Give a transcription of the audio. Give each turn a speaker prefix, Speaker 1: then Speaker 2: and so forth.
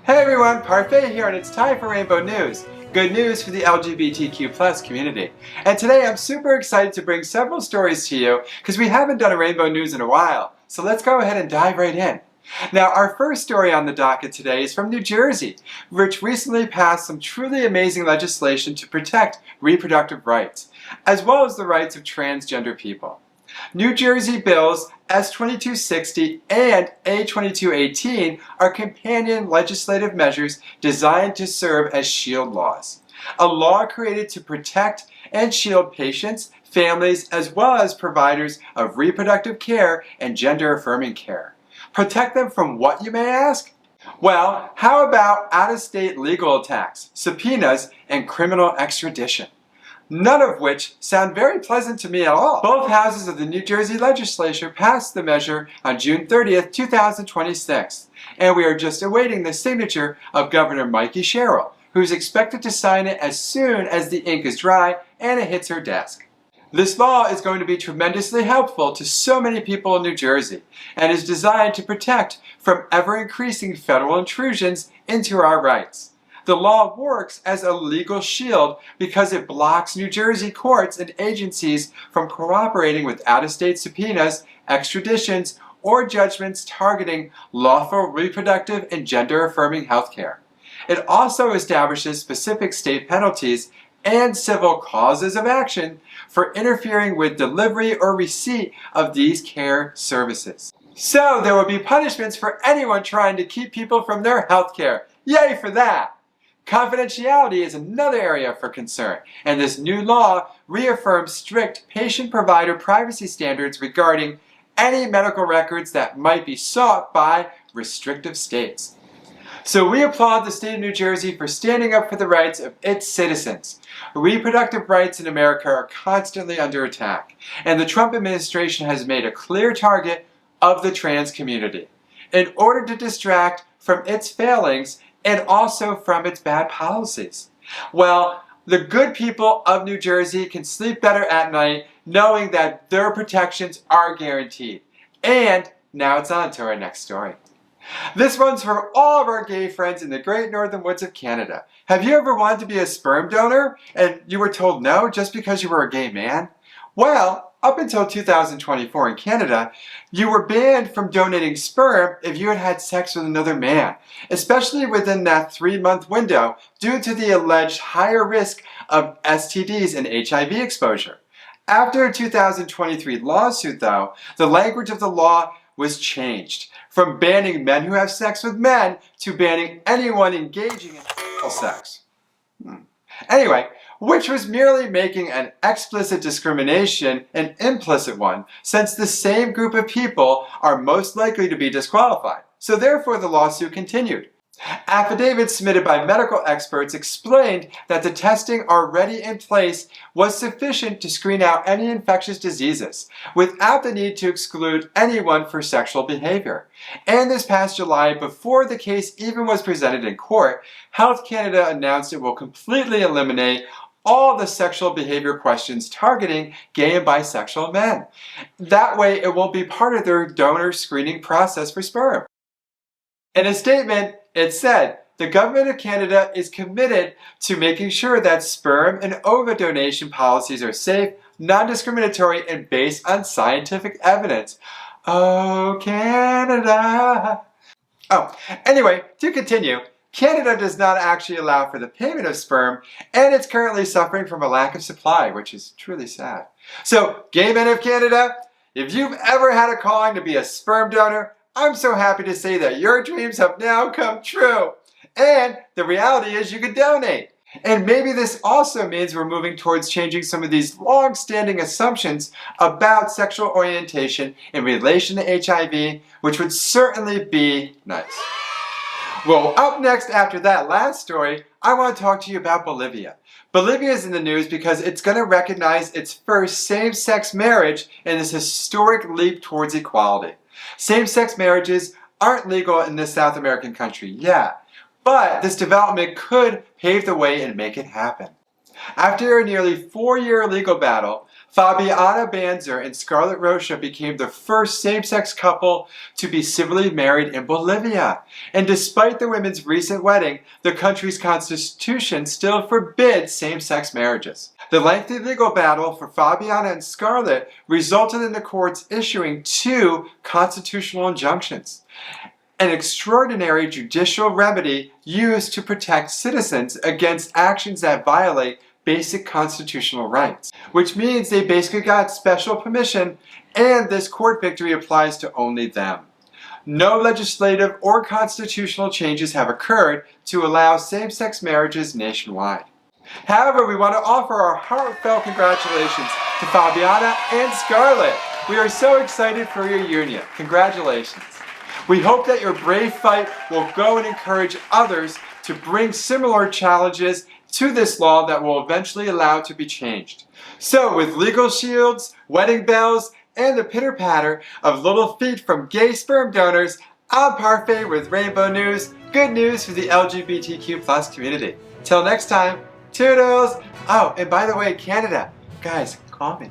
Speaker 1: Hey everyone, Parfait here, and it's time for Rainbow News. Good news for the LGBTQ+ community. And today I'm super excited to bring several stories to you because we haven't done a Rainbow News in a while. So let's go ahead and dive right in. Now, our first story on the docket today is from New Jersey, which recently passed some truly amazing legislation to protect reproductive rights, as well as the rights of transgender people. New Jersey bills S2260 and A2218 are companion legislative measures designed to serve as shield laws. A law created to protect and shield patients, families, as well as providers of reproductive care and gender-affirming care. Protect them from what, you may ask? Well, how about out-of-state legal attacks, subpoenas, and criminal extradition? None of which sound very pleasant to me at all. Both houses of the New Jersey legislature passed the measure on June 30th, 2026, and we are just awaiting the signature of Governor Mikey Sherrill, who's expected to sign it as soon as the ink is dry and it hits her desk. This law is going to be tremendously helpful to so many people in New Jersey and is designed to protect from ever-increasing federal intrusions into our rights. The law works as a legal shield because it blocks New Jersey courts and agencies from cooperating with out-of-state subpoenas, extraditions, or judgments targeting lawful reproductive and gender-affirming health care. It also establishes specific state penalties and civil causes of action for interfering with delivery or receipt of these care services. So there will be punishments for anyone trying to keep people from their health care. Yay for that! Confidentiality is another area for concern, and this new law reaffirms strict patient-provider privacy standards regarding any medical records that might be sought by restrictive states. So we applaud the state of New Jersey for standing up for the rights of its citizens. Reproductive rights in America are constantly under attack, and the Trump administration has made a clear target of the trans community in order to distract from its failings and also from its bad policies. Well, the good people of New Jersey can sleep better at night knowing that their protections are guaranteed. And now it's on to our next story. This one's for all of our gay friends in the great northern woods of Canada. Have you ever wanted to be a sperm donor and you were told no just because you were a gay man? Well, up until 2024 in Canada, you were banned from donating sperm if you had had sex with another man, especially within that 3-month window due to the alleged higher risk of STDs and HIV exposure. After a 2023 lawsuit, though, the language of the law was changed from banning men who have sex with men to banning anyone engaging in sex. Anyway, which was merely making an explicit discrimination an implicit one, since the same group of people are most likely to be disqualified. So therefore the lawsuit continued. Affidavits submitted by medical experts explained that the testing already in place was sufficient to screen out any infectious diseases, without the need to exclude anyone for sexual behavior. And this past July, before the case even was presented in court, Health Canada announced it will completely eliminate all the sexual behavior questions targeting gay and bisexual men. That way it won't be part of their donor screening process for sperm. In a statement, it said, the Government of Canada is committed to making sure that sperm and ova donation policies are safe, non-discriminatory, and based on scientific evidence. Oh, Canada! Oh, anyway, to continue, Canada does not actually allow for the payment of sperm, and it's currently suffering from a lack of supply, which is truly sad. So, gay men of Canada, if you've ever had a calling to be a sperm donor, I'm so happy to say that your dreams have now come true. And the reality is you can donate. And maybe this also means we're moving towards changing some of these long-standing assumptions about sexual orientation in relation to HIV, which would certainly be nice. Well, up next after that last story, I want to talk to you about Bolivia. Bolivia is in the news because it's going to recognize its first same-sex marriage in this historic leap towards equality. Same-sex marriages aren't legal in this South American country yet, but this development could pave the way and make it happen. After a nearly 4-year legal battle, Fabiana Banzer and Scarlett Rocha became the first same-sex couple to be civilly married in Bolivia. And despite the women's recent wedding, the country's constitution still forbids same-sex marriages. The lengthy legal battle for Fabiana and Scarlett resulted in the courts issuing 2 constitutional injunctions, an extraordinary judicial remedy used to protect citizens against actions that violate basic constitutional rights, which means they basically got special permission, and this court victory applies to only them. No legislative or constitutional changes have occurred to allow same-sex marriages nationwide. However, we want to offer our heartfelt congratulations to Fabiana and Scarlett. We are so excited for your union. Congratulations. We hope that your brave fight will go and encourage others to bring similar challenges to this law that will eventually allow to be changed. So, with legal shields, wedding bells, and the pitter-patter of little feet from gay sperm donors, I'm Parfait with Rainbow News. Good news for the LGBTQ+ community. Till next time, toodles! Oh, and by the way, Canada, guys, call me.